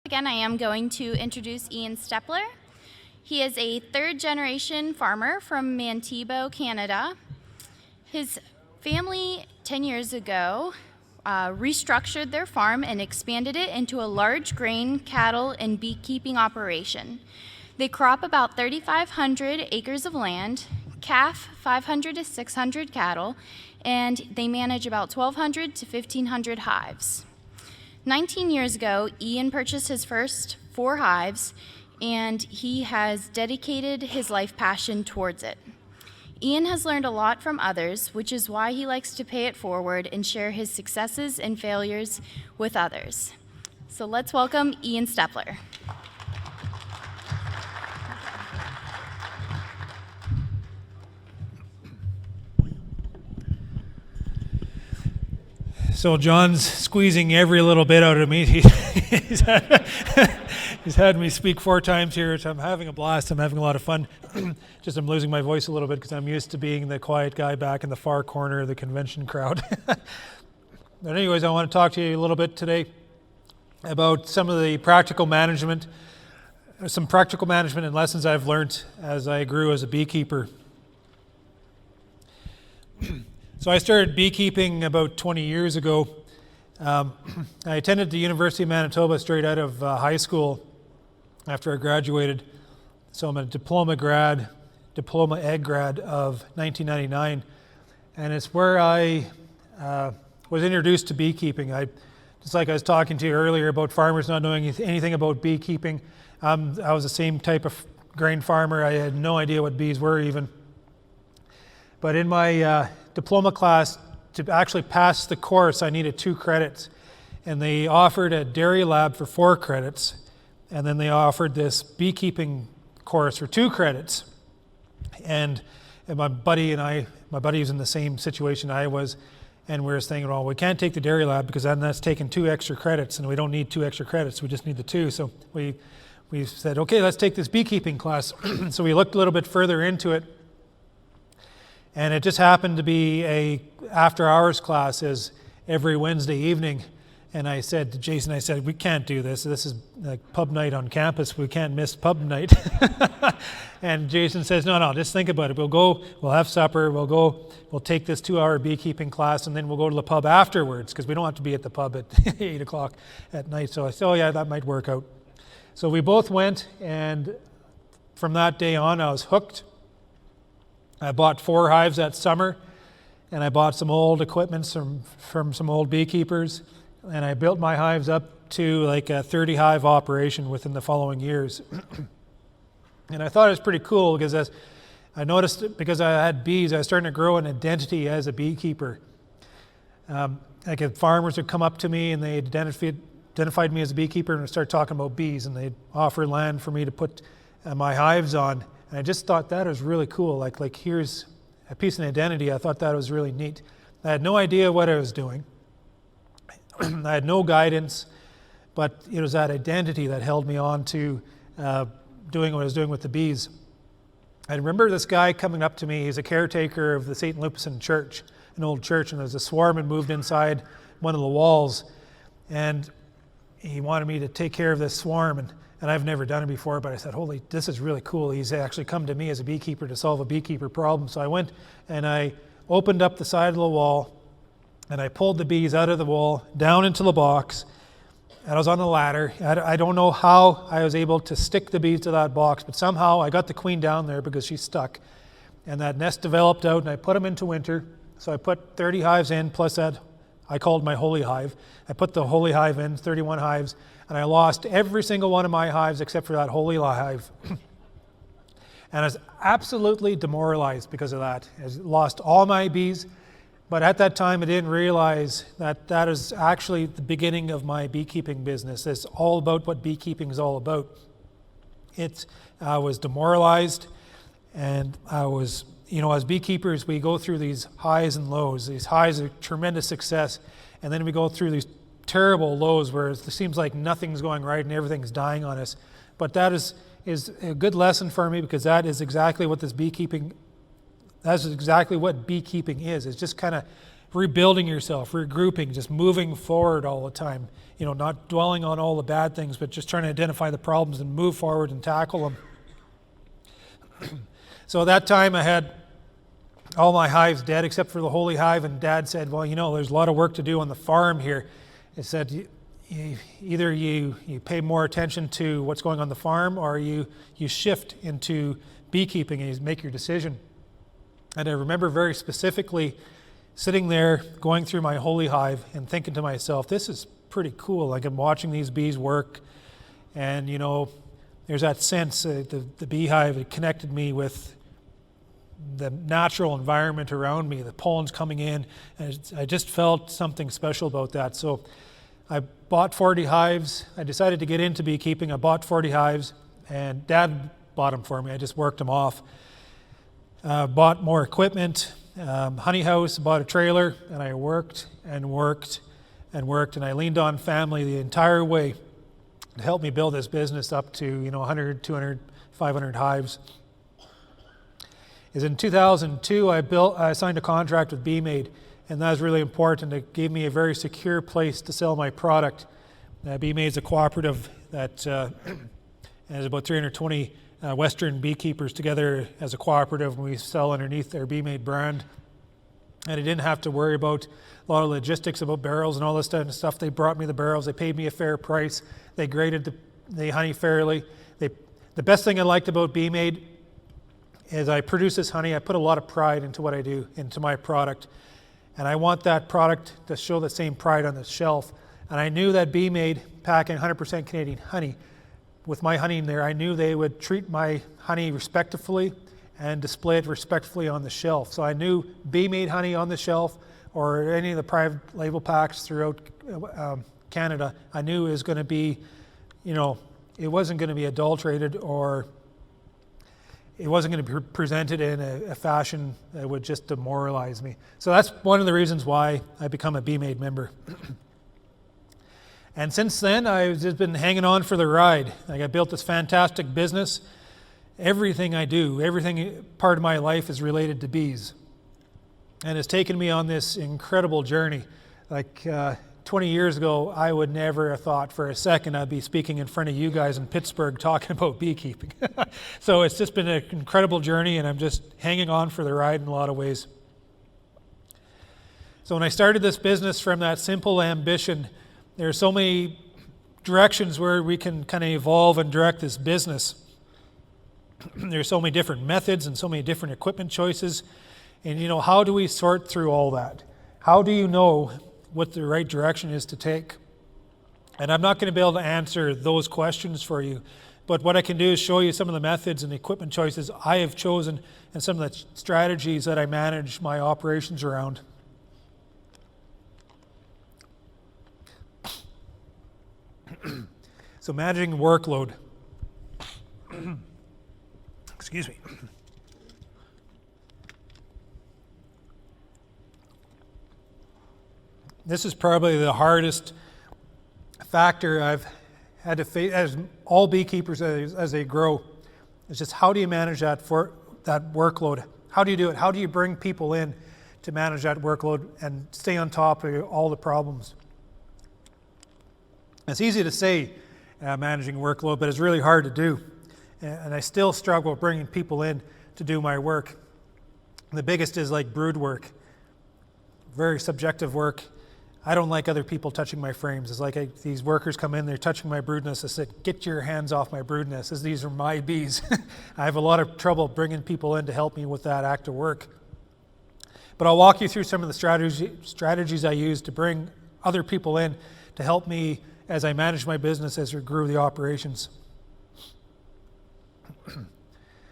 Again, I am going to introduce Ian Steppler. He is a third-generation farmer from Manitoba, Canada. His family 10 years ago restructured their farm and expanded it into a large grain, cattle, and beekeeping operation. They crop about 3,500 acres of land, calf 500 to 600 cattle, and they manage about 1,200 to 1,500 hives. 19 years ago, Ian purchased his first 4 hives, and he has dedicated his life passion towards it. Ian has learned a lot from others, which is why he likes to pay it forward and share his successes and failures with others. So let's welcome Ian Steppler. So John's squeezing every little bit out of me. He's had me speak 4 times here, so I'm having a blast. I'm having a lot of fun. Just I'm losing my voice a little bit because I'm used to being the quiet guy back in the far corner of the convention crowd. But anyways, I want to talk to you a little bit today about some of the practical management and lessons I've learned as I grew as a beekeeper. So I started beekeeping about 20 years ago. I attended the University of Manitoba straight out of high school after I graduated. So I'm a diploma egg grad of 1999. And it's where I was introduced to beekeeping. Just like I was talking to you earlier about farmers not knowing anything about beekeeping, I was the same type of grain farmer. I had no idea what bees were even. But in my diploma class, to actually pass the course, I needed 2 credits. And they offered a dairy lab for 4 credits. And then they offered this beekeeping course for 2 credits. And my buddy was in the same situation I was. And we were thinking, well, we can't take the dairy lab because then that's taking 2 extra credits. And we don't need 2 extra credits. We just need the 2. So we said, okay, let's take this beekeeping class. So we looked a little bit further into it. And it just happened to be a after-hours class as every Wednesday evening. And I said to Jason, we can't do this. This is like pub night on campus. We can't miss pub night. And Jason says, no, just think about it. We'll have supper, we'll take this 2-hour beekeeping class, and then we'll go to the pub afterwards, because we don't have to be at the pub at 8 o'clock at night. So I said, oh yeah, that might work out. So we both went, and from that day on, I was hooked. I bought 4 hives that summer, and I bought some old equipment from some old beekeepers, and I built my hives up to like a 30 hive operation within the following years. And I thought it was pretty cool because as I noticed, because I had bees, I was starting to grow an identity as a beekeeper. Like if farmers would come up to me and they identified me as a beekeeper and would start talking about bees, and they'd offer land for me to put my hives on. And I just thought that was really cool. Like here's a piece of identity. I thought that was really neat. I had no idea what I was doing. I had no guidance, but it was that identity that held me on to doing what I was doing with the bees. I remember this guy coming up to me. He's a caretaker of the St. Lupicin Church, an old church, and there's a swarm had moved inside one of the walls, and he wanted me to take care of this swarm. And I've never done it before, but I said, holy, this is really cool. He's actually come to me as a beekeeper to solve a beekeeper problem. So I went and I opened up the side of the wall, and I pulled the bees out of the wall, down into the box, and I was on the ladder. I don't know how I was able to stick the bees to that box, but somehow I got the queen down there because she's stuck. And that nest developed out, and I put them into winter. So I put 30 hives in, plus that I called my holy hive. I put the holy hive in, 31 hives, and I lost every single one of my hives except for that holy hive. And I was absolutely demoralized because of that. I lost all my bees, but at that time I didn't realize that that is actually the beginning of my beekeeping business. It's all about what beekeeping is all about. I was demoralized, and I was, as beekeepers, we go through these highs and lows. These highs are tremendous success, and then we go through these terrible lows where it seems like nothing's going right and everything's dying on us. But that is a good lesson for me, because that's exactly what beekeeping is. It's just kind of rebuilding yourself, regrouping, just moving forward all the time. Not dwelling on all the bad things, but just trying to identify the problems and move forward and tackle them. So at that time I had all my hives dead except for the holy hive, and Dad said, well, there's a lot of work to do on the farm here. He said, either you pay more attention to what's going on the farm, or you shift into beekeeping and you make your decision. And I remember very specifically sitting there going through my holy hive and thinking to myself, this is pretty cool. Like, I'm watching these bees work, and there's that sense, the beehive, it connected me with the natural environment around me, the pollen's coming in, and I just felt something special about that. So I bought 40 hives. I decided to get into beekeeping. I bought 40 hives, and Dad bought them for me. I just worked them off. Bought more equipment, honey house, bought a trailer, and I worked and worked and worked, and I leaned on family the entire way to help me build this business up to 100, 200, 500 hives. Is in 2002 I signed a contract with BeeMade, and that was really important. It gave me a very secure place to sell my product. BeeMade is a cooperative that has about 320 Western beekeepers together as a cooperative, and we sell underneath their BeeMade brand. And I didn't have to worry about a lot of logistics about barrels and all this kind of stuff. They brought me the barrels. They paid me a fair price. They graded the honey fairly. The best thing I liked about BeeMade is I produce this honey. I put a lot of pride into what I do, into my product. And I want that product to show the same pride on the shelf. And I knew that BeeMade, packing 100% Canadian honey, with my honey in there, I knew they would treat my honey respectfully and display it respectfully on the shelf. So I knew BeeMade honey on the shelf, or any of the private label packs throughout Canada, I knew it was going to be, it wasn't going to be adulterated, or it wasn't going to be presented in a fashion that would just demoralize me. So that's one of the reasons why I become a BeeMade member. And since then, I've just been hanging on for the ride. Like, I built this fantastic business. Everything I do, everything part of my life is related to bees. And it's taken me on this incredible journey. Like 20 years ago, I would never have thought for a second I'd be speaking in front of you guys in Pittsburgh talking about beekeeping. So it's just been an incredible journey, and I'm just hanging on for the ride in a lot of ways. So when I started this business from that simple ambition, there are so many directions where we can kind of evolve and direct this business. There's so many different methods and so many different equipment choices. And how do we sort through all that? How do you know what the right direction is to take? And I'm not going to be able to answer those questions for you, but what I can do is show you some of the methods and equipment choices I have chosen, and some of the strategies that I manage my operations around. So managing workload. Excuse me. This is probably the hardest factor I've had to face, as all beekeepers as they grow. It's just, how do you manage that workload? How do you do it? How do you bring people in to manage that workload and stay on top of all the problems? It's easy to say managing workload, but it's really hard to do. And I still struggle with bringing people in to do my work. The biggest is like brood work, very subjective work. I don't like other people touching my frames. It's like these workers come in, they're touching my brood nest. I said, get your hands off my brood nest, as these are my bees. I have a lot of trouble bringing people in to help me with that act of work. But I'll walk you through some of the strategies I use to bring other people in to help me as I manage my business, as we grew the operations.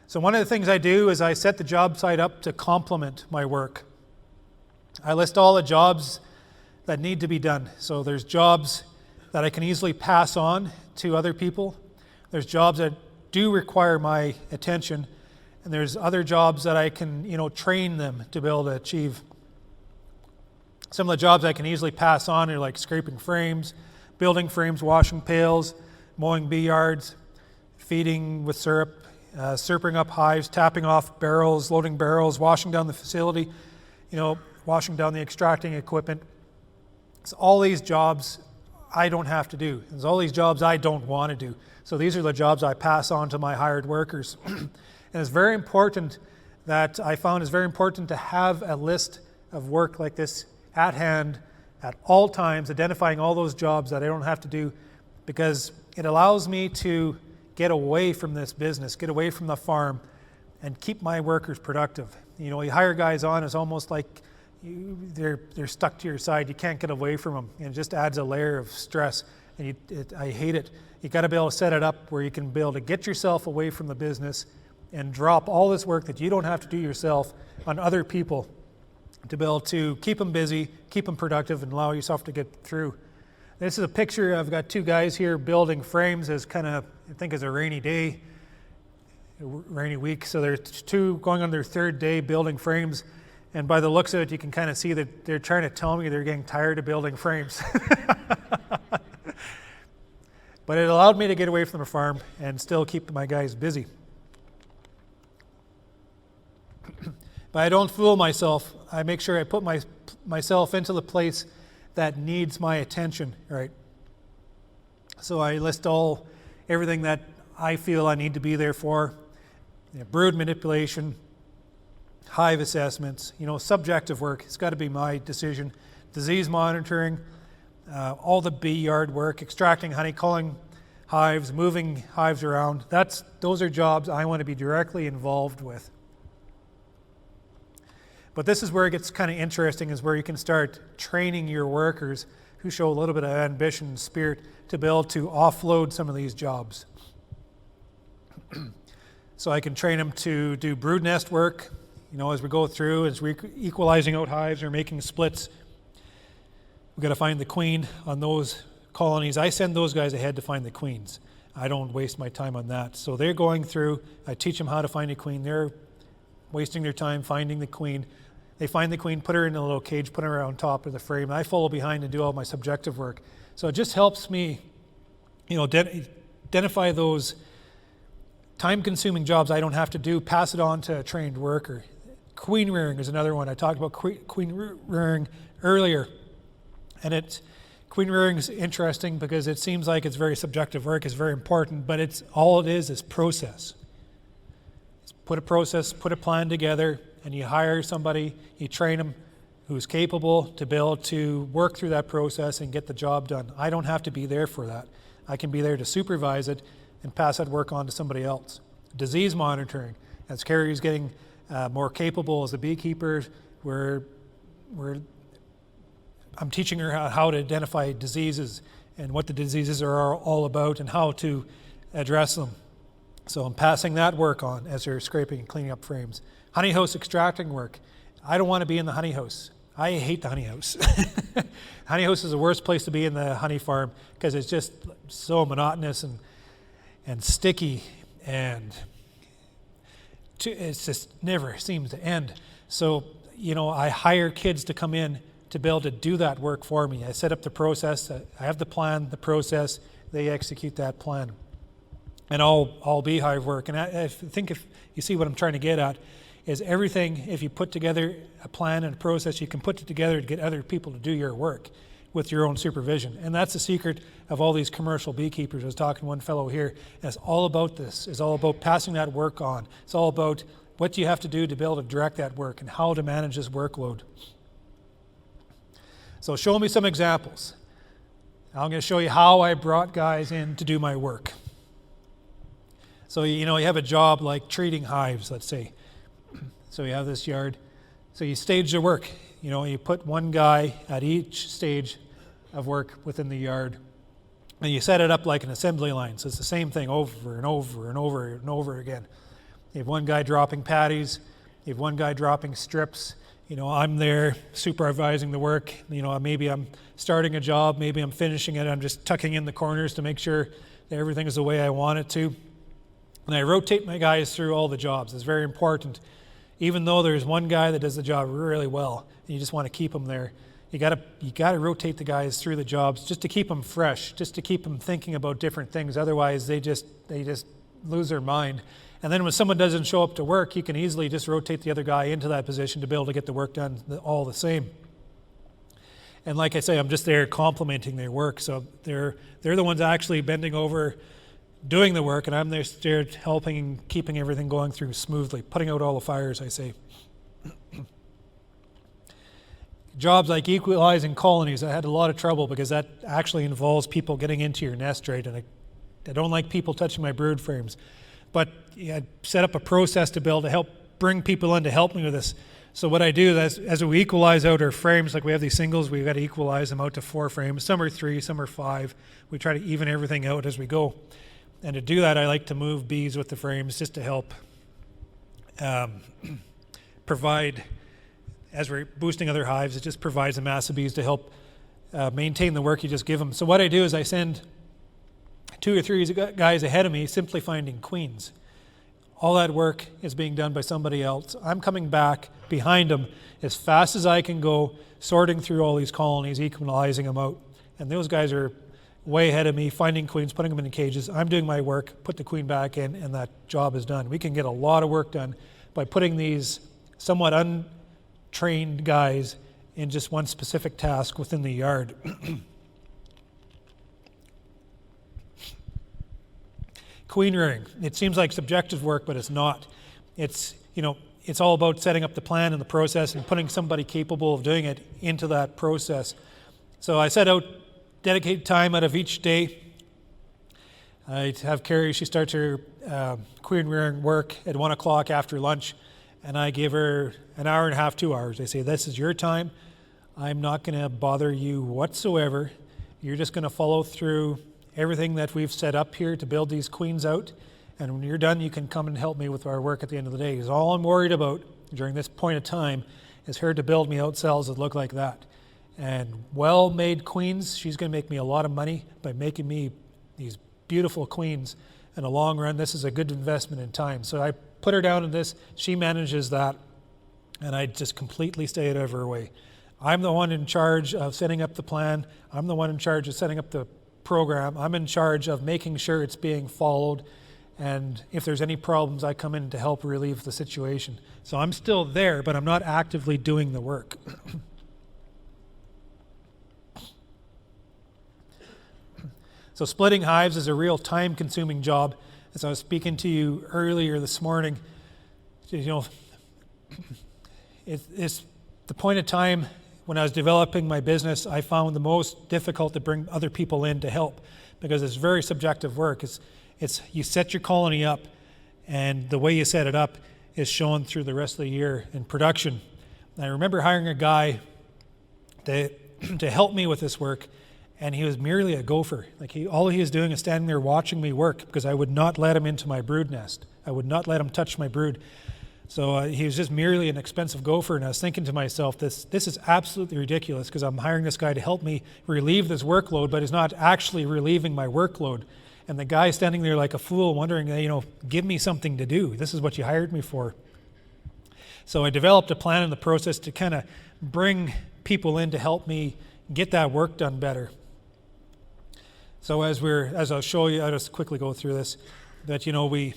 So one of the things I do is I set the job site up to complement my work. I list all the jobs that need to be done. So there's jobs that I can easily pass on to other people. There's jobs that do require my attention, and there's other jobs that I can, train them to be able to achieve. Some of the jobs I can easily pass on are like scraping frames, building frames, washing pails, mowing bee yards, feeding with syrup, syruping up hives, tapping off barrels, loading barrels, washing down the facility. washing down the extracting equipment. So all these jobs I don't have to do. There's all these jobs I don't want to do. So these are the jobs I pass on to my hired workers. And it's very important that I found it's very important to have a list of work like this at hand at all times, identifying all those jobs that I don't have to do, because it allows me to get away from this business, get away from the farm, and keep my workers productive. You know, you hire guys on, it's almost like they're stuck to your side. You can't get away from them. And it just adds a layer of stress, and I hate it. You got to be able to set it up where you can be able to get yourself away from the business and drop all this work that you don't have to do yourself on other people to be able to keep them busy, keep them productive, and allow yourself to get through. This is a picture. I've got two guys here building frames as kind of, I think it's a rainy day, a rainy week. So there's two going on their third day building frames. And by the looks of it, you can kind of see that they're trying to tell me they're getting tired of building frames. But it allowed me to get away from the farm and still keep my guys busy. But I don't fool myself. I make sure I put myself into the place that needs my attention, right? So I list everything that I feel I need to be there for. Brood manipulation, hive assessments, subjective work. It's got to be my decision. Disease monitoring, all the bee yard work, extracting honey, culling hives, moving hives around. Those are jobs I want to be directly involved with. But this is where it gets kind of interesting, is where you can start training your workers who show a little bit of ambition and spirit to be able to offload some of these jobs. So I can train them to do brood nest work, as we go through, as we're equalizing out hives or making splits. We've got to find the queen on those colonies. I send those guys ahead to find the queens. I don't waste my time on that. So they're going through, I teach them how to find a queen. They're wasting their time finding the queen. They find the queen, put her in a little cage, put her on top of the frame. I follow behind and do all my subjective work. So it just helps me, identify those time-consuming jobs I don't have to do, pass it on to a trained worker. Queen rearing is another one. I talked about queen rearing earlier. And queen rearing is interesting because it seems like it's very subjective work, it's very important, but all it is process. Put a plan together, and you hire somebody, you train them who's capable to be able to work through that process and get the job done. I don't have to be there for that. I can be there to supervise it and pass that work on to somebody else. Disease monitoring. As Carrie's getting more capable as a beekeeper, I'm teaching her how to identify diseases and what the diseases are all about and how to address them. So I'm passing that work on as they're scraping and cleaning up frames. Honey house extracting work. I don't want to be in the honey house. I hate the honey house. Honey house is the worst place to be in the honey farm because it's just so monotonous and sticky, and it just never seems to end. So, I hire kids to come in to be able to do that work for me. I set up the process. I have the plan, the process. They execute that plan. And all beehive work. And I think if you see what I'm trying to get at, is everything, if you put together a plan and a process, you can put it together to get other people to do your work with your own supervision. And that's the secret of all these commercial beekeepers. I was talking to one fellow here, and it's all about this. It's all about passing that work on. It's all about what you have to do to be able to direct that work and how to manage this workload. So show me some examples. I'm going to show you how I brought guys in to do my work. So, you have a job like treating hives, let's say. So you have this yard. So you stage the work. You put one guy at each stage of work within the yard. And you set it up like an assembly line. So it's the same thing over and over and over and over again. You have one guy dropping patties. You have one guy dropping strips. I'm there supervising the work. Maybe I'm starting a job. Maybe I'm finishing it. I'm just tucking in the corners to make sure that everything is the way I want it to. And I rotate my guys through all the jobs. It's very important. Even though there's one guy that does the job really well, and you just want to keep him there, you got to rotate the guys through the jobs just to keep them fresh, just to keep them thinking about different things. Otherwise, they just lose their mind And then when someone doesn't show up to work, you can easily just rotate the other guy into that position to be able to get the work done all the same. And like I say, I'm just there complimenting their work. So they're the ones actually bending over, doing the work, and I'm there helping, keeping everything going through smoothly, putting out all the fires, I say. Jobs like Equalizing Colonies, I had a lot of trouble because that actually involves people getting into your nest, right? And I don't like people touching my brood frames. But I set up a process to be able to help bring people in to help me with this. So what I do is as we equalize out our frames, like we have these singles, we've got to equalize them out to 4 frames. Some are 3, some are 5. We try to even everything out as we go. And to do that, I like to move bees with the frames just to help provide, as we're boosting other hives, it just provides a mass of bees to help maintain the work you just give them. So what I do is I send 2 or 3 guys ahead of me simply finding queens. All that work is being done by somebody else. I'm coming back behind them as fast as I can go, sorting through all these colonies, equalizing them out. And those guys are way ahead of me, finding queens, putting them in cages. I'm doing my work, put the queen back in, and that job is done. We can get a lot of work done by putting these somewhat untrained guys in just one specific task within the yard. Queen rearing. It seems like subjective work, but it's not. It's all about setting up the plan and the process and putting somebody capable of doing it into that process. So I set out dedicated time out of each day. I have Carrie, she starts her queen rearing work at 1 o'clock after lunch, and I give her an hour and a half, 2 hours. I say, this is your time. I'm not going to bother you whatsoever. You're just going to follow through everything that we've set up here to build these queens out, and when you're done, you can come and help me with our work at the end of the day. Because all I'm worried about during this point of time is her to build me out cells that look like that. And well-made queens, she's going to make me a lot of money by making me these beautiful queens. In the long run, this is a good investment in time. So I put her down in this, she manages that, and I just completely stay out of her way. I'm the one in charge of setting up the plan. I'm the one in charge of setting up the program. I'm in charge of making sure it's being followed, and if there's any problems, I come in to help relieve the situation. So I'm still there, but I'm not actively doing the work. So splitting hives is a real time-consuming job. As I was speaking to you earlier this morning, it's the point of time when I was developing my business, I found the most difficult to bring other people in to help, because it's very subjective work. It's you set your colony up, and the way you set it up is shown through the rest of the year in production. And I remember hiring a guy to help me with this work, and he was merely a gopher. All he was doing is standing there watching me work, because I would not let him into my brood nest. I would not let him touch my brood. So he was just merely an expensive gopher, and I was thinking to myself, this is absolutely ridiculous, because I'm hiring this guy to help me relieve this workload, but he's not actually relieving my workload. And the guy standing there like a fool wondering, give me something to do. This is what you hired me for. So I developed a plan in the process to kind of bring people in to help me get that work done better. So as I'll show you, I'll just quickly go through this, that we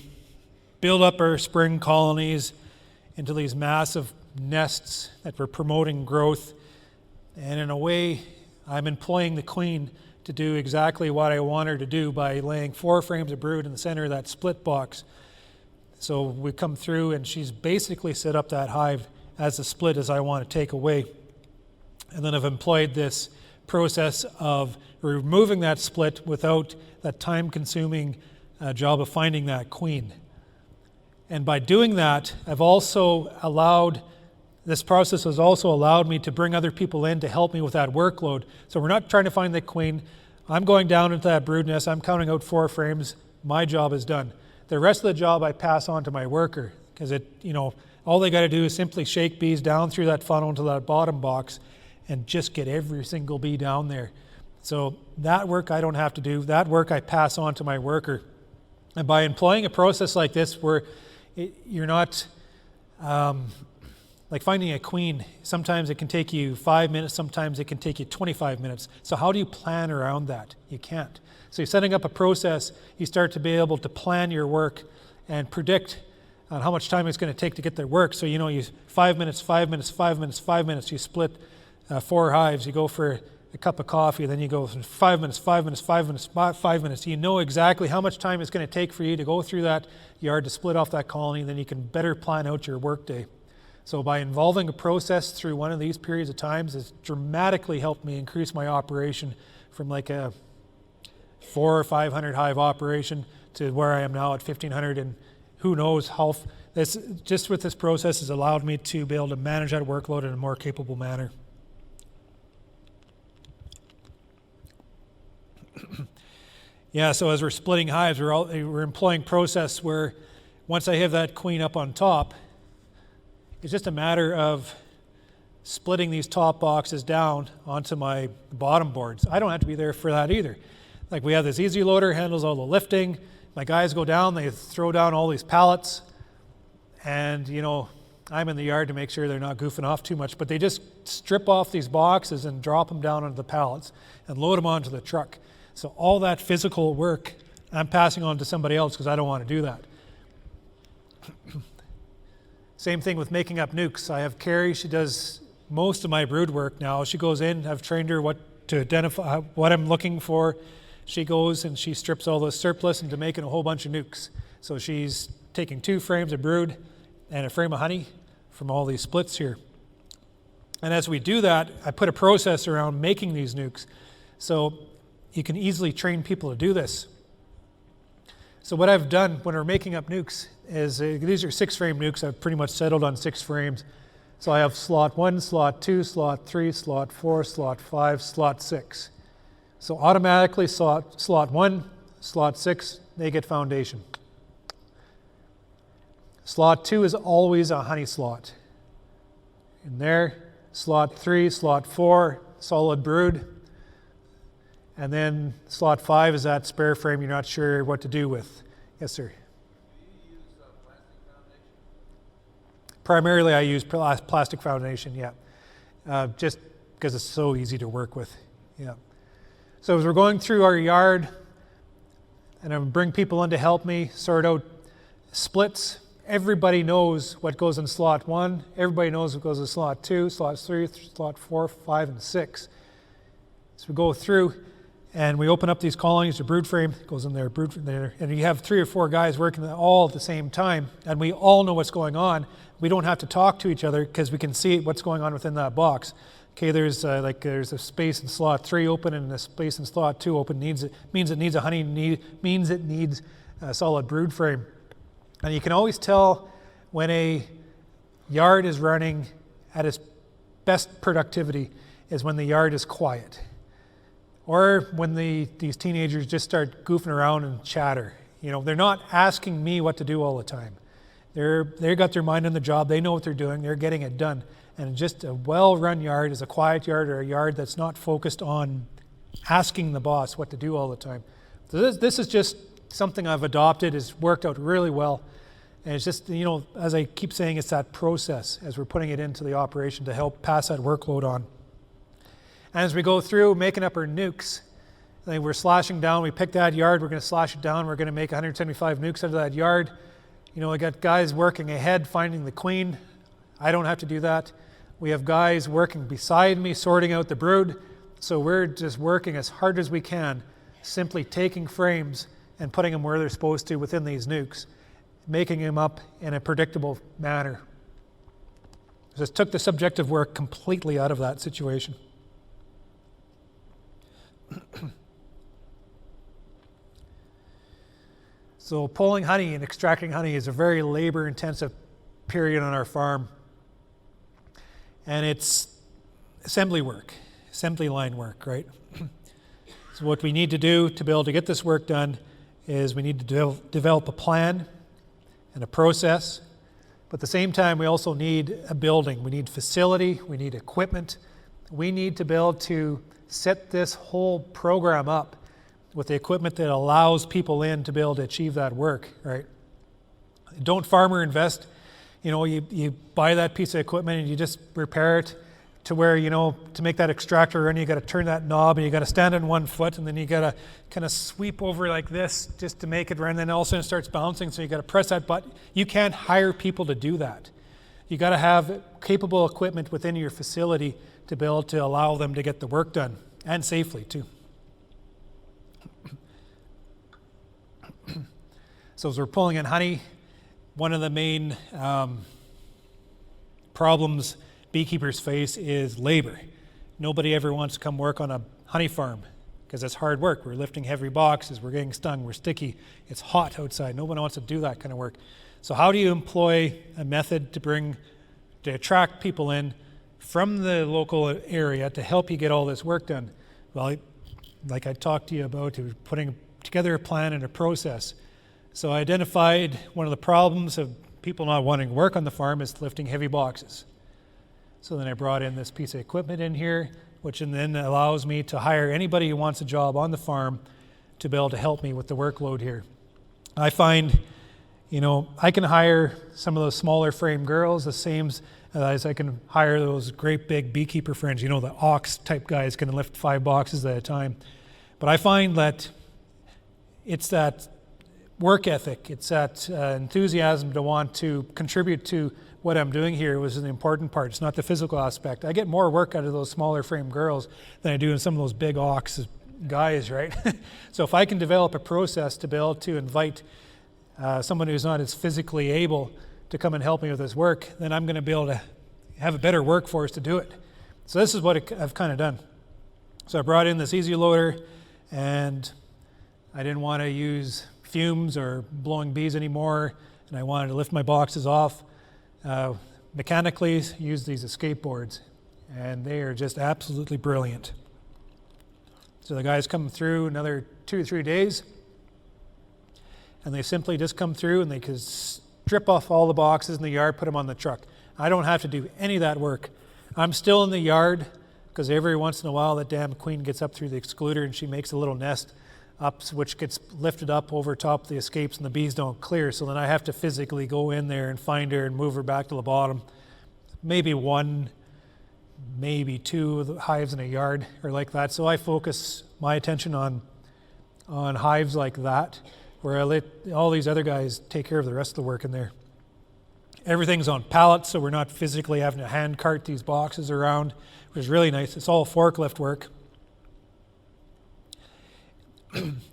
build up our spring colonies into these massive nests that we're promoting growth. And in a way, I'm employing the queen to do exactly what I want her to do by laying 4 frames of brood in the center of that split box. So we come through, and she's basically set up that hive as a split as I want to take away. And then I've employed this process of removing that split without that time-consuming job of finding that queen. And by doing that, this process has also allowed me to bring other people in to help me with that workload. So we're not trying to find the queen. I'm going down into that brood nest. I'm counting out 4 frames. My job is done. The rest of the job I pass on to my worker, because all they got to do is simply shake bees down through that funnel into that bottom box and just get every single bee down there. So that work I don't have to do. That work I pass on to my worker. And by employing a process like this, where you're not like finding a queen, sometimes it can take you 5 minutes, sometimes it can take you 25 minutes. So how do you plan around that? You can't. So you're setting up a process, you start to be able to plan your work and predict on how much time it's going to take to get their work. So, you 5 minutes, 5 minutes, 5 minutes, 5 minutes. You split 4 hives. You go for a cup of coffee, then you go 5 minutes, 5 minutes, 5 minutes, 5 minutes. You know exactly how much time it's going to take for you to go through that yard to split off that colony, and then you can better plan out your workday. So by involving a process through one of these periods of times, it's dramatically helped me increase my operation from like a 400 or 500 hive operation to where I am now at 1,500, and who knows how. Just with this process has allowed me to be able to manage that workload in a more capable manner. Yeah, so as we're splitting hives, we're employing process where once I have that queen up on top, it's just a matter of splitting these top boxes down onto my bottom boards. I don't have to be there for that either. Like we have this easy loader, handles all the lifting. My guys go down, they throw down all these pallets, and I'm in the yard to make sure they're not goofing off too much, but they just strip off these boxes and drop them down onto the pallets and load them onto the truck. So all that physical work I'm passing on to somebody else because I don't want to do that. Same thing with making up nucs. I have Carrie, she does most of my brood work now. She goes in, I've trained her to identify what I'm looking for. She goes and she strips all the surplus into making a whole bunch of nucs. So she's taking 2 frames of brood and a frame of honey from all these splits here. And as we do that, I put a process around making these nucs. So you can easily train people to do this. So what I've done when we're making up nucs is, these are 6-frame nucs. I've pretty much settled on 6 frames. So I have slot 1, slot 2, slot 3, slot 4, slot 5, slot 6. So automatically slot 1, slot 6, they get foundation. Slot 2 is always a honey slot. In there, slot 3, slot 4, solid brood. And then slot 5 is that spare frame you're not sure what to do with. Yes, sir. Do you use plastic foundation? Primarily I use plastic foundation, yeah. Just because it's so easy to work with, yeah. So as we're going through our yard, and I bring people in to help me sort out splits, everybody knows what goes in slot 1, everybody knows what goes in slot 2, slot 3, slot 4, 5, and 6. So we go through, and we open up these colonies, the brood frame goes in there, brood frame there, and you have 3 or 4 guys working all at the same time, and we all know what's going on. We don't have to talk to each other because we can see what's going on within that box. Okay, there's a space in slot 3 open and a space in slot 2 open. Means it needs a honey. Means it needs a solid brood frame. And you can always tell when a yard is running at its best productivity is when the yard is quiet. Or when these teenagers just start goofing around and chatter. They're not asking me what to do all the time. They've got their mind on the job. They know what they're doing. They're getting it done. And just a well-run yard is a quiet yard, or a yard that's not focused on asking the boss what to do all the time. So this is just something I've adopted. It's worked out really well. And it's just, as I keep saying, it's that process as we're putting it into the operation to help pass that workload on. And as we go through making up our nucs, we're slashing down. We pick that yard. We're going to slash it down. We're going to make 175 nucs out of that yard. I got guys working ahead, finding the queen. I don't have to do that. We have guys working beside me, sorting out the brood. So we're just working as hard as we can, simply taking frames and putting them where they're supposed to within these nucs, making them up in a predictable manner. Just took the subjective work completely out of that situation. So pulling honey and extracting honey is a very labor-intensive period on our farm. And it's assembly line work, right? So what we need to do to be able to get this work done is we need to develop a plan and a process. But at the same time, we also need a building. We need facility. We need equipment. We need to be able to set this whole program up with the equipment that allows people in to be able to achieve that work, right? Don't farmer invest. You buy that piece of equipment and you just repair it, to where, to make that extractor run, you got to turn that knob and you got to stand on one foot and then you got to kind of sweep over like this just to make it run. And then all of a sudden it starts bouncing, so you got to press that button. You can't hire people to do that. You got to have capable equipment within your facility to be able to allow them to get the work done, and safely too. So as we're pulling in honey, one of the main problems beekeepers face is labor. Nobody ever wants to come work on a honey farm because it's hard work. We're lifting heavy boxes, we're getting stung, we're sticky, it's hot outside. Nobody wants to do that kind of work. So how do you employ a method to attract people in from the local area to help you get all this work done? Well, like I talked to you about, putting together a plan and a process. So I identified one of the problems of people not wanting to work on the farm is lifting heavy boxes. So then I brought in this piece of equipment in here, which then allows me to hire anybody who wants a job on the farm to be able to help me with the workload here. I find, I can hire some of those smaller frame girls the same as I can hire those great big beekeeper friends, the ox type guys can lift 5 boxes at a time. But I find that it's that work ethic, it's that enthusiasm to want to contribute to what I'm doing here was an important part. It's not the physical aspect. I get more work out of those smaller frame girls than I do in some of those big ox guys, right? So if I can develop a process to be able to invite someone who's not as physically able to come and help me with this work, then I'm going to be able to have a better workforce to do it. So this is what I've kind of done. So I brought in this easy loader, and I didn't want to use fumes or blowing bees anymore, and I wanted to lift my boxes off. Mechanically use these escape boards, and they are just absolutely brilliant. So the guys come through another 2 or 3 days, and they simply just come through and they can strip off all the boxes in the yard, put them on the truck. I don't have to do any of that work. I'm still in the yard because every once in a while that damn queen gets up through the excluder and she makes a little nest up, which gets lifted up over top of the escapes, and the bees don't clear. So then I have to physically go in there and find her and move her back to the bottom. Maybe 1, maybe 2 of the hives in a yard or like that. So I focus my attention on hives like that, where I let all these other guys take care of the rest of the work in there. Everything's on pallets, so we're not physically having to hand cart these boxes around, which is really nice. It's all forklift work.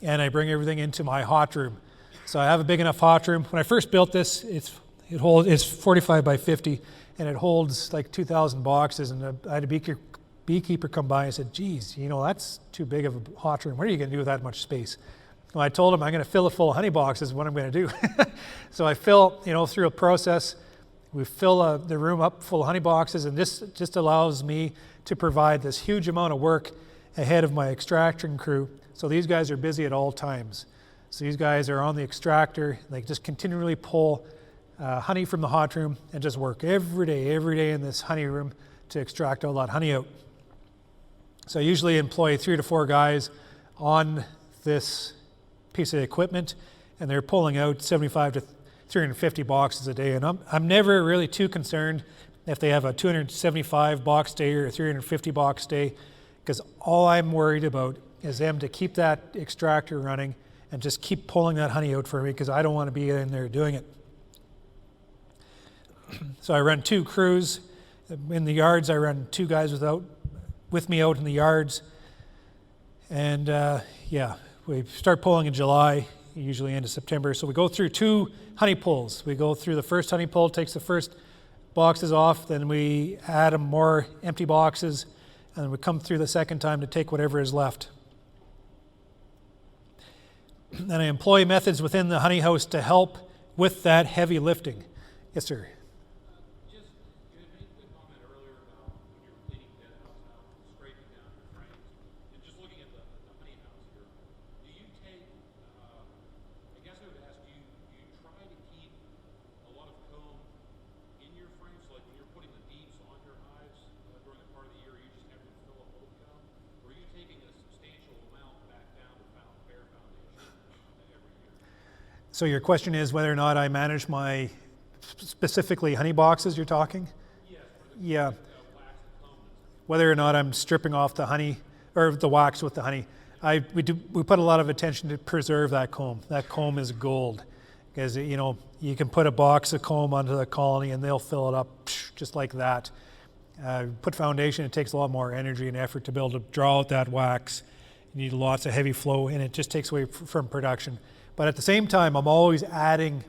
And I bring everything into my hot room. So I have a big enough hot room. When I first built this, it's 45 by 50, and it holds like 2,000 boxes. And I had a beekeeper come by and said, geez, that's too big of a hot room. What are you going to do with that much space? Well, I told him I'm going to fill it full of honey boxes is what I'm going to do. So I fill, through a process, we fill the room up full of honey boxes, and this just allows me to provide this huge amount of work ahead of my extraction crew. So these guys are busy at all times. So these guys are on the extractor. They just continually pull honey from the hot room and just work every day in this honey room to extract all that honey out. So I usually employ 3 to 4 guys on this piece of equipment, and they're pulling out 75 to 350 boxes a day. And I'm never really too concerned if they have a 275 box day or a 350 box day, because all I'm worried about is them to keep that extractor running and just keep pulling that honey out for me, because I don't want to be in there doing it. So I run 2 crews. In the yards, I run 2 guys with me out in the yards. And we start pulling in July, usually into September. So we go through 2 honey pulls. We go through the first honey pull, takes the first boxes off, then we add more empty boxes, and then we come through the second time to take whatever is left. And I employ methods within the honey house to help with that heavy lifting. Yes, sir. You had made the comment earlier about when you were cleaning dead house out, scraping down your frames, and just looking at the honey house here. Do you take? I guess I would ask you. Do you try to keep a lot of comb in your frames, so like when you're putting the deeps on your hives during the part of the year, you just have to fill up with comb, or are you taking a substantial amount back down to bare foundation every year? So your question is whether or not I manage my specifically honey boxes you're talking? Yes. Yeah. Wax and comb that's whether or not I'm stripping off the honey or the wax with the honey, we put a lot of attention to preserve that comb. That comb is gold, because you can put a box of comb onto the colony and they'll fill it up just like that. Put foundation, it takes a lot more energy and effort to be able to draw out that wax. You need lots of heavy flow, and it just takes away from production. But at the same time, I'm always adding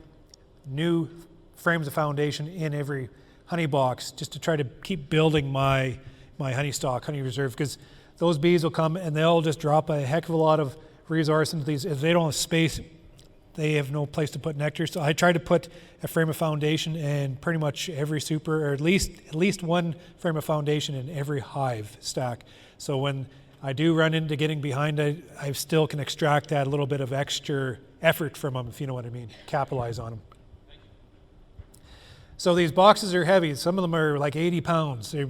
new frames of foundation in every honey box just to try to keep building my honey stock, honey reserve, because those bees will come and they'll just drop a heck of a lot of resource into these. If they don't have space, they have no place to put nectar. So I try to put a frame of foundation in pretty much every super, or at least one frame of foundation in every hive stack. So when I do run into getting behind, I still can extract that little bit of extra effort from them, if you know what I mean, capitalize on them. So these boxes are heavy. Some of them are like 80 pounds. They're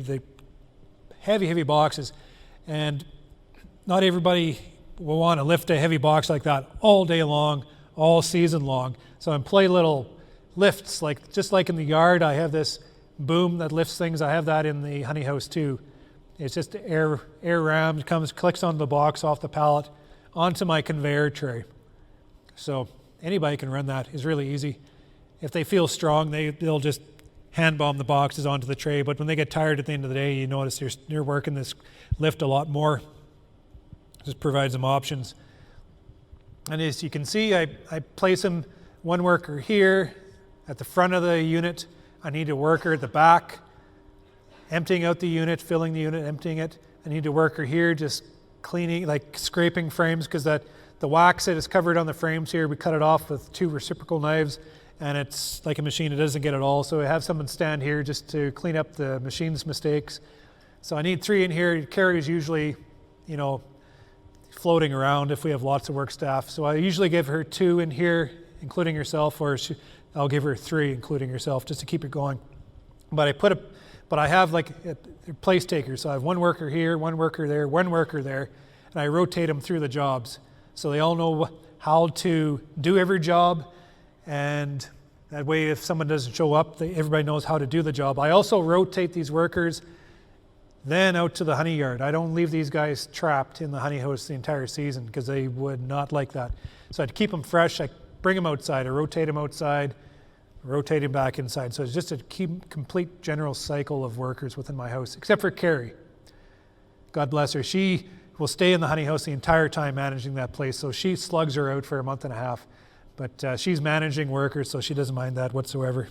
heavy boxes. And not everybody will want to lift a heavy box like that all day long, all season long. So I play little lifts, just like in the yard, I have this boom that lifts things. I have that in the honey house too. It's just air rammed, clicks onto the box off the pallet onto my conveyor tray. So anybody can run that. It's really easy. If they feel strong, they'll just hand bomb the boxes onto the tray. But when they get tired at the end of the day, you notice you're working this lift a lot more. Just provides them options. And as you can see, I place them, one worker here at the front of the unit. I need a worker at the back, emptying out the unit, filling the unit, emptying it. I need a worker here just cleaning, like scraping frames, because the wax that is covered on the frames here, we cut it off with 2 reciprocal knives, and it's like a machine, it doesn't get it all. So I have someone stand here just to clean up the machine's mistakes. So I need 3 in here. Carrie is usually, floating around if we have lots of work staff. So I usually give her 2 in here, including herself, or I'll give her 3, including herself, just to keep it going. But I have like a place taker. So I have 1 worker here, 1 worker there, 1 worker there, and I rotate them through the jobs. So they all know how to do every job, and that way if someone doesn't show up, everybody knows how to do the job. I also rotate these workers then out to the honey yard. I don't leave these guys trapped in the honey house the entire season, because they would not like that. So I'd keep them fresh. I bring them outside. I rotate them outside, rotate them back inside. So it's just a complete general cycle of workers within my house, except for Carrie. God bless her. She will stay in the honey house the entire time managing that place. So she slugs her out for a month and a half. But she's managing workers, so she doesn't mind that whatsoever.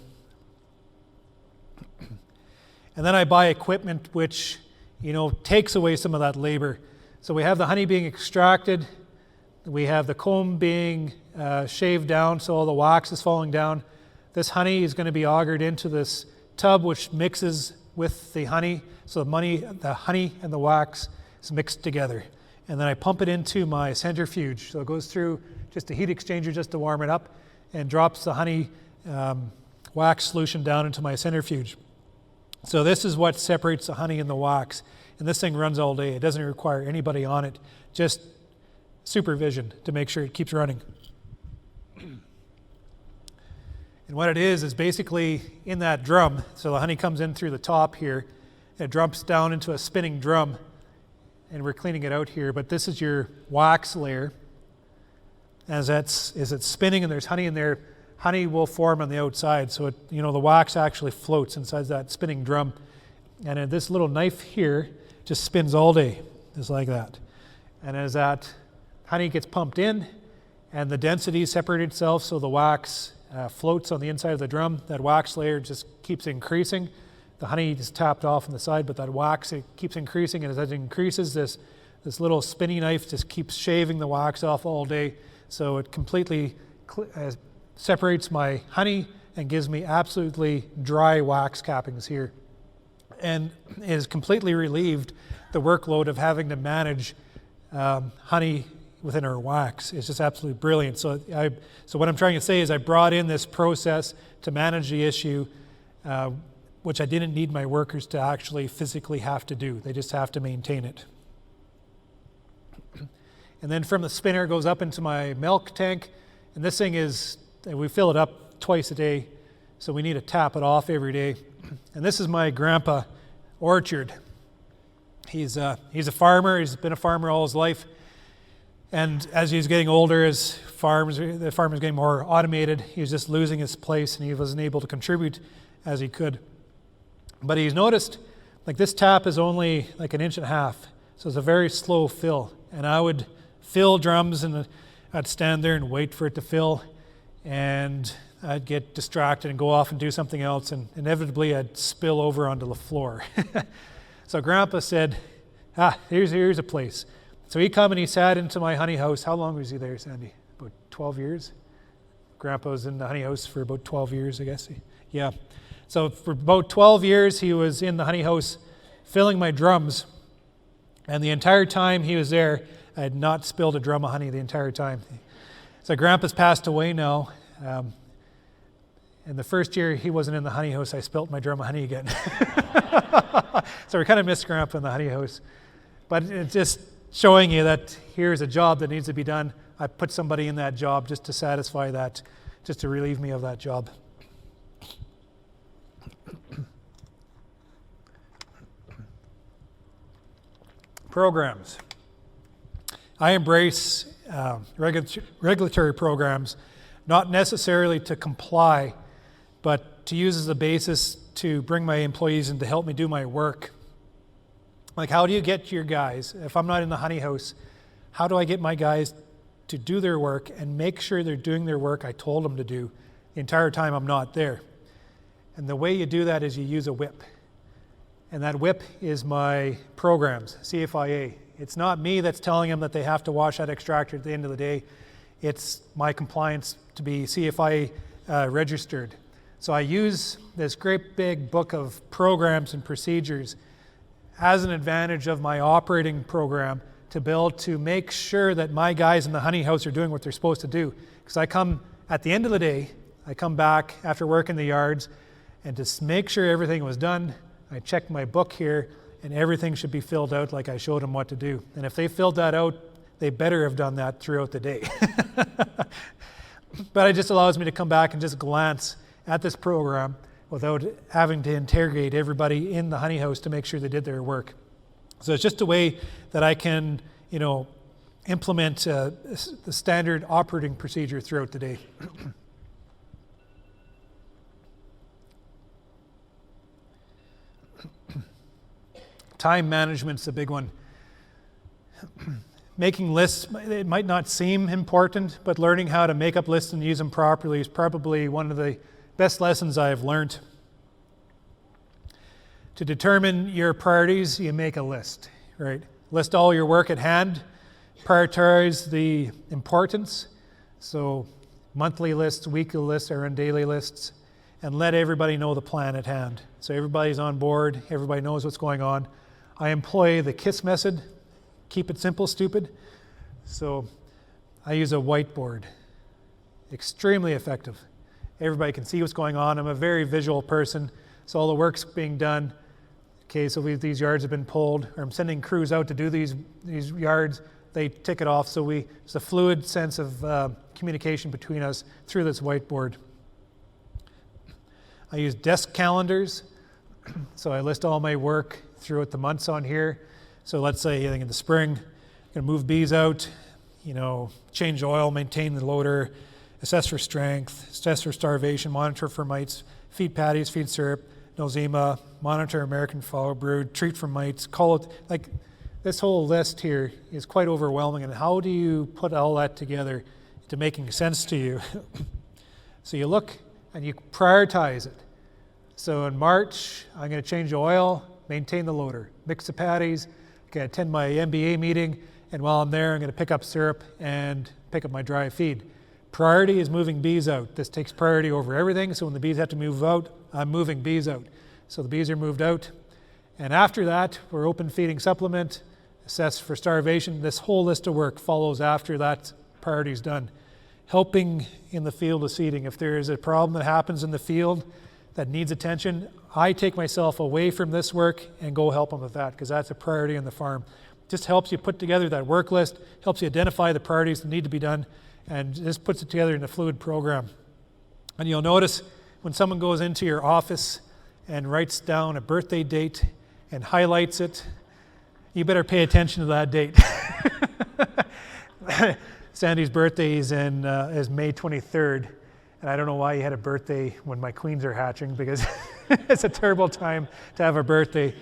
And then I buy equipment which, takes away some of that labor. So we have the honey being extracted. We have the comb being shaved down, so all the wax is falling down. This honey is going to be augured into this tub, which mixes with the honey. So the honey and the wax is mixed together. And then I pump it into my centrifuge. So it goes through just a heat exchanger just to warm it up, and drops the honey wax solution down into my centrifuge. So this is what separates the honey and the wax. And this thing runs all day. It doesn't require anybody on it, just supervision to make sure it keeps running. And what it is basically in that drum. So the honey comes in through the top here. It drops down into a spinning drum, and we're cleaning it out here. But this is your wax layer. As it's spinning and there's honey in there, honey will form on the outside. So the wax actually floats inside that spinning drum. And this little knife here just spins all day, just like that. And as that honey gets pumped in and the density separates itself, so the wax floats on the inside of the drum, that wax layer just keeps increasing. The honey is tapped off on the side, but that wax, it keeps increasing. And as it increases, this little spinny knife just keeps shaving the wax off all day. So it completely separates my honey and gives me absolutely dry wax cappings here. And it has completely relieved the workload of having to manage honey within our wax. It's just absolutely brilliant. So what I'm trying to say is I brought in this process to manage the issue, which I didn't need my workers to actually physically have to do. They just have to maintain it. And then from the spinner, it goes up into my milk tank. And this thing we fill it up twice a day, so we need to tap it off every day. And this is my grandpa orchard. He's a farmer. He's been a farmer all his life. And as he's getting older, the farm's getting more automated. He was just losing his place, and he wasn't able to contribute as he could. But he's noticed, like, this tap is only like 1.5 inches, so it's a very slow fill. And I would fill drums, and I'd stand there and wait for it to fill, and I'd get distracted and go off and do something else, and inevitably I'd spill over onto the floor. So Grandpa said, here's a place. So he come and he sat into my honey house. How long was he there, Sandy? About 12 years? Grandpa was in the honey house for about 12 years, I guess. Yeah. So for about 12 years, he was in the honey house filling my drums. And the entire time he was there, I had not spilled a drum of honey the entire time. So Grandpa's passed away now. And the first year he wasn't in the honey house, I spilt my drum of honey again. So we kind of missed Grandpa in the honey house. But it's just showing you that here's a job that needs to be done. I put somebody in that job just to satisfy that, just to relieve me of that job. Programs. I embrace regulatory programs, not necessarily to comply, but to use as a basis to bring my employees in to help me do my work. Like, how do you get your guys, if I'm not in the honey house, how do I get my guys to do their work and make sure they're doing their work I told them to do the entire time I'm not there? And the way you do that is you use a whip. And that whip is my programs, CFIA. It's not me that's telling them that they have to wash that extractor at the end of the day. It's my compliance to be CFIA registered. So I use this great big book of programs and procedures as an advantage of my operating program to be able to make sure that my guys in the honey house are doing what they're supposed to do. Because I come at the end of the day, I come back after work in the yards, and to make sure everything was done, I check my book here, and everything should be filled out like I showed them what to do. And if they filled that out, they better have done that throughout the day. But it just allows me to come back and just glance at this program without having to interrogate everybody in the honey house to make sure they did their work. So it's just a way that I can, implement the standard operating procedure throughout the day. Time management's a big one. Making lists, it might not seem important, but learning how to make up lists and use them properly is probably one of the best lessons I've learned. To determine your priorities, you make a list, right? List all your work at hand, prioritize the importance. So monthly lists, weekly lists, or on daily lists, and let everybody know the plan at hand. So everybody's on board, everybody knows what's going on. I employ the KISS method, keep it simple, stupid. So I use a whiteboard, extremely effective. Everybody can see what's going on. I'm a very visual person, so all the work's being done. Okay, so these yards have been pulled, or I'm sending crews out to do these yards. They tick it off, so there's a fluid sense of communication between us through this whiteboard. I use desk calendars, so I list all my work throughout the months on here. So let's say in the spring, I'm going to move bees out, change oil, maintain the loader, assess for strength, assess for starvation, monitor for mites, feed patties, feed syrup, nosema, monitor American foul brood, treat for mites, call it, like this whole list here is quite overwhelming. And how do you put all that together to making sense to you? So you look and you prioritize it. So in March, I'm going to change the oil, maintain the loader, mix the patties, okay, attend my MBA meeting, and while I'm there, I'm going to pick up syrup and pick up my dry feed. Priority is moving bees out. This takes priority over everything, so when the bees have to move out, I'm moving bees out. So the bees are moved out. And after that, we're open feeding supplement, assess for starvation. This whole list of work follows after that priority is done. Helping in the field of seeding. If there is a problem that happens in the field that needs attention, I take myself away from this work and go help them with that, because that's a priority on the farm. Just helps you put together that work list, helps you identify the priorities that need to be done, and just puts it together in a fluid program. And you'll notice when someone goes into your office and writes down a birthday date and highlights it, you better pay attention to that date. Sandy's birthday is May 23rd, and I don't know why he had a birthday when my queens are hatching, because it's a terrible time to have a birthday.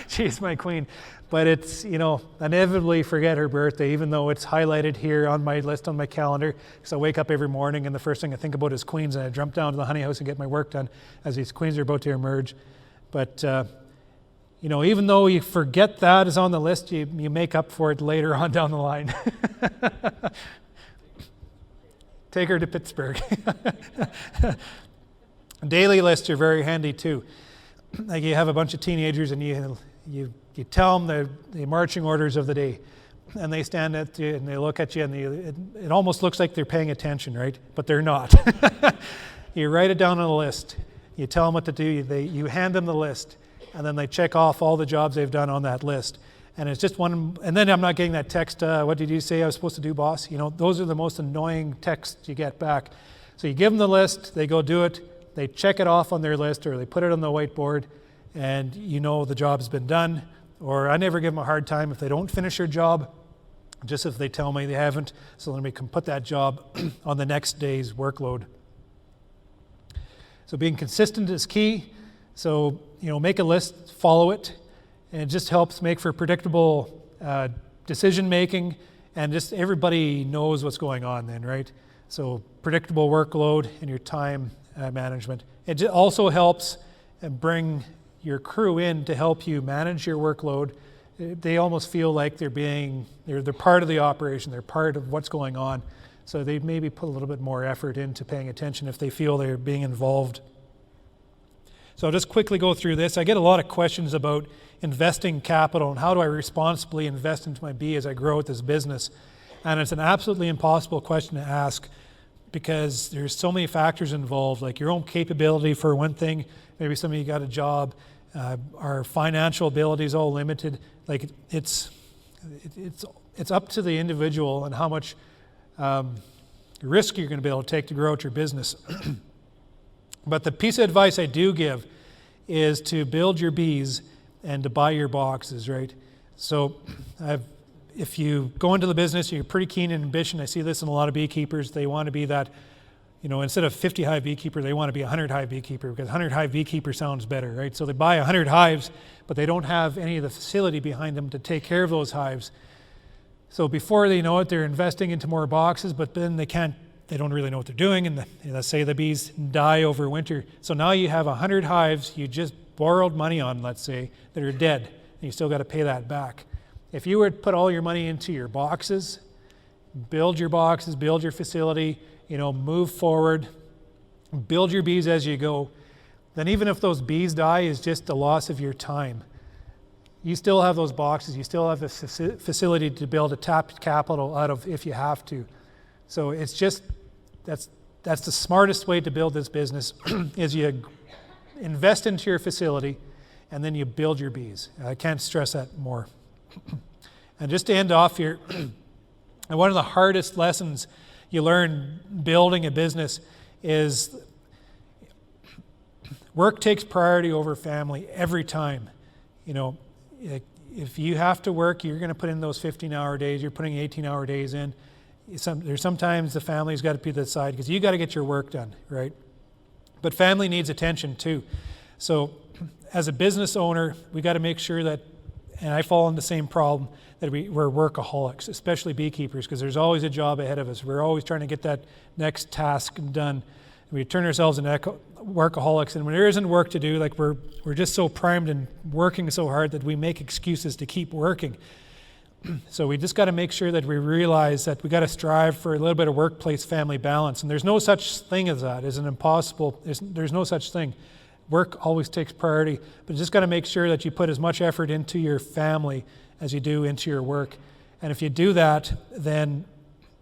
She's my queen. But it's, I inevitably forget her birthday, even though it's highlighted here on my list on my calendar. So I wake up every morning and the first thing I think about is queens, and I jump down to the honey house and get my work done as these queens are about to emerge. But, even though you forget that is on the list, you make up for it later on down the line. Take her to Pittsburgh. Daily lists are very handy too. Like you have a bunch of teenagers and you tell them the marching orders of the day, and they stand at you and they look at you, and it almost looks like they're paying attention, right? But they're not. You write it down on a list. You tell them what to do. You hand them the list, and then they check off all the jobs they've done on that list. And it's just one. And then I'm not getting that text. What did you say I was supposed to do, boss? Those are the most annoying texts you get back. So you give them the list. They go do it. They check it off on their list, or they put it on the whiteboard, and the job's been done. Or I never give them a hard time if they don't finish their job, just if they tell me they haven't, so then we can put that job on the next day's workload. So being consistent is key. So, make a list, follow it, and it just helps make for predictable decision making, and just everybody knows what's going on then, right? So predictable workload and your time management. It also helps bring your crew in to help you manage your workload. They almost feel like they're part of the operation, they're part of what's going on. So they maybe put a little bit more effort into paying attention if they feel they're being involved. So I'll just quickly go through this. I get a lot of questions about investing capital and how do I responsibly invest into my bee as I grow with this business. And it's an absolutely impossible question to ask, because there's so many factors involved, like your own capability for one thing. Maybe some of you got a job. Our financial ability is all limited. Like it's up to the individual and how much risk you're going to be able to take to grow out your business. But the piece of advice I do give is to build your bees and to buy your boxes, right? So if you go into the business, you're pretty keen and ambitious. I see this in a lot of beekeepers. They want to be that, instead of 50 hive beekeeper, they want to be 100 hive beekeeper, because 100 hive beekeeper sounds better, right? So they buy 100 hives, but they don't have any of the facility behind them to take care of those hives. So before they know it, they're investing into more boxes, but then they don't really know what they're doing, and let's say the bees die over winter. So now you have 100 hives you just borrowed money on, let's say, that are dead, and you still got to pay that back. If you were to put all your money into your boxes, build your facility, move forward, build your bees as you go, then even if those bees die, is just a loss of your time. You still have those boxes, you still have the facility to be able to tap capital out of if you have to. So it's just, that's the smartest way to build this business, is you invest into your facility and then you build your bees. I can't stress that more. And just to end off here, one of the hardest lessons you learn building a business is work takes priority over family every time. If you have to work, you're going to put in those 15-hour days, you're putting 18-hour days in. There's sometimes the family's got to be to the side, because you got to get your work done, right? But family needs attention too. So as a business owner, we got to make sure that, and I fall in the same problem, that we're workaholics, especially beekeepers, because there's always a job ahead of us. We're always trying to get that next task done. We turn ourselves into workaholics, and when there isn't work to do, like we're just so primed and working so hard that we make excuses to keep working. So we just got to make sure that we realize that we got to strive for a little bit of workplace-family balance, and there's no such thing as that. It's an impossible. There's no such thing. Work always takes priority, but you just got to make sure that you put as much effort into your family as you do into your work. And if you do that, then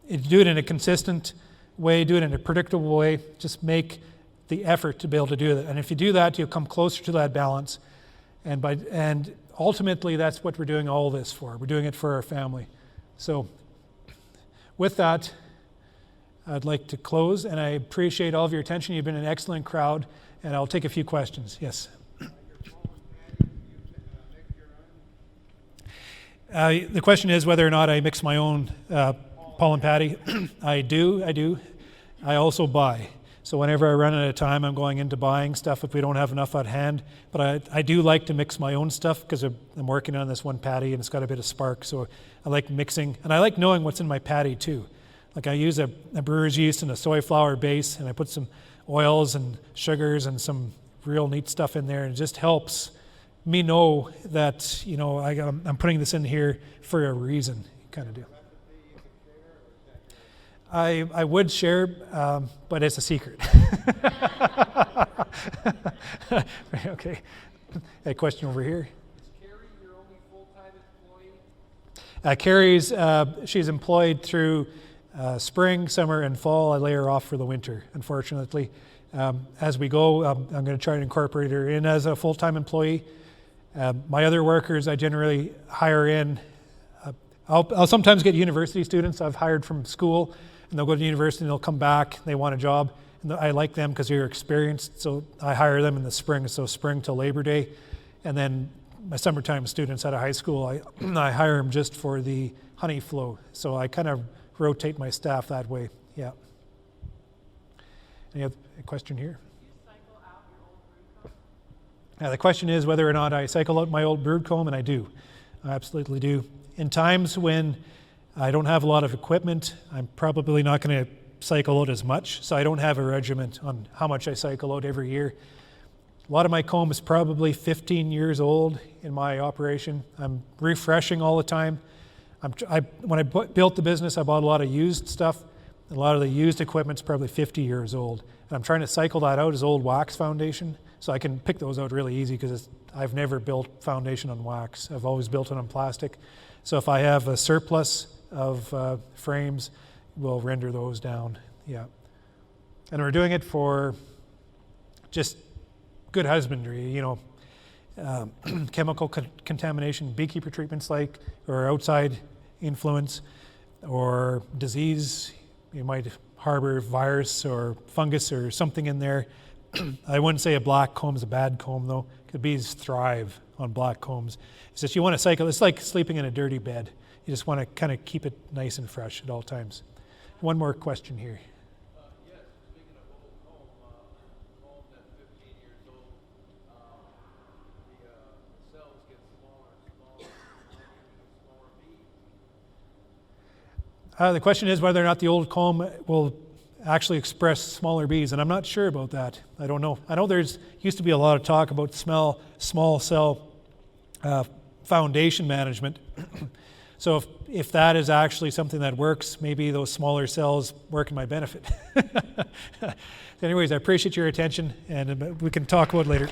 you do it in a consistent way, do it in a predictable way, just make the effort to be able to do that. And if you do that, you'll come closer to that balance. And ultimately, that's what we're doing all this for. We're doing it for our family. So with that, I'd like to close, and I appreciate all of your attention. You've been an excellent crowd, and I'll take a few questions. Yes? Next year The question is whether or not I mix my own pollen patty. I do. I also buy. So whenever I run out of time, I'm going into buying stuff if we don't have enough at hand. But I do like to mix my own stuff because I'm working on this one patty and it's got a bit of spark. So I like mixing, and I like knowing what's in my patty too. Like I use a brewer's yeast and a soy flour base, and I put some oils and sugars and some real neat stuff in there, and it just helps me know that, you know, I'm putting this in here for a reason, kind of do. I would share, but it's a secret. Okay. A question over here. Is Carrie your only full-time employee? Carrie's, she's employed through spring, summer, and fall. I lay her off for the winter, unfortunately. As we go, I'm going to try and incorporate her in as a full-time employee. My other workers, I generally hire in. I'll sometimes get university students I've hired from school, and they'll go to university and they'll come back, they want a job, and I like them because they're experienced, so I hire them in the spring, so spring till Labor Day. And then my summertime students out of high school, I hire them just for the honey flow, so I kind of rotate my staff that way. Yeah. Any other question here? The question is whether or not I cycle out my old brood comb, and I do. I absolutely do. In times when I don't have a lot of equipment, I'm probably not going to cycle out as much, so I don't have a regiment on how much I cycle out every year. A lot of my comb is probably 15 years old in my operation. I'm refreshing all the time. When I built the business, I bought a lot of used stuff. A lot of the used equipment's probably 50 years old. And I'm trying to cycle that out as old wax foundation, so I can pick those out really easy because I've never built foundation on wax. I've always built it on plastic. So if I have a surplus of frames, we'll render those down. Yeah. And we're doing it for just good husbandry, you know, chemical contamination, beekeeper treatments like, or outside influence, or disease. You might harbor virus or fungus or something in there. I wouldn't say a black comb is a bad comb, though. The bees thrive on black combs. It's just you want to cycle. It's like sleeping in a dirty bed. You just want to kind of keep it nice and fresh at all times. One more question here. Yes, speaking of old comb that's 15 years old, the cells get smaller and smaller, smaller bees. The question is whether or not the old comb will actually express smaller bees, and I'm not sure about that. I don't know. I know there's used to be a lot of talk about small cell foundation management. So if that is actually something that works, maybe those smaller cells work in my benefit. Anyways, I appreciate your attention, and we can talk about it later.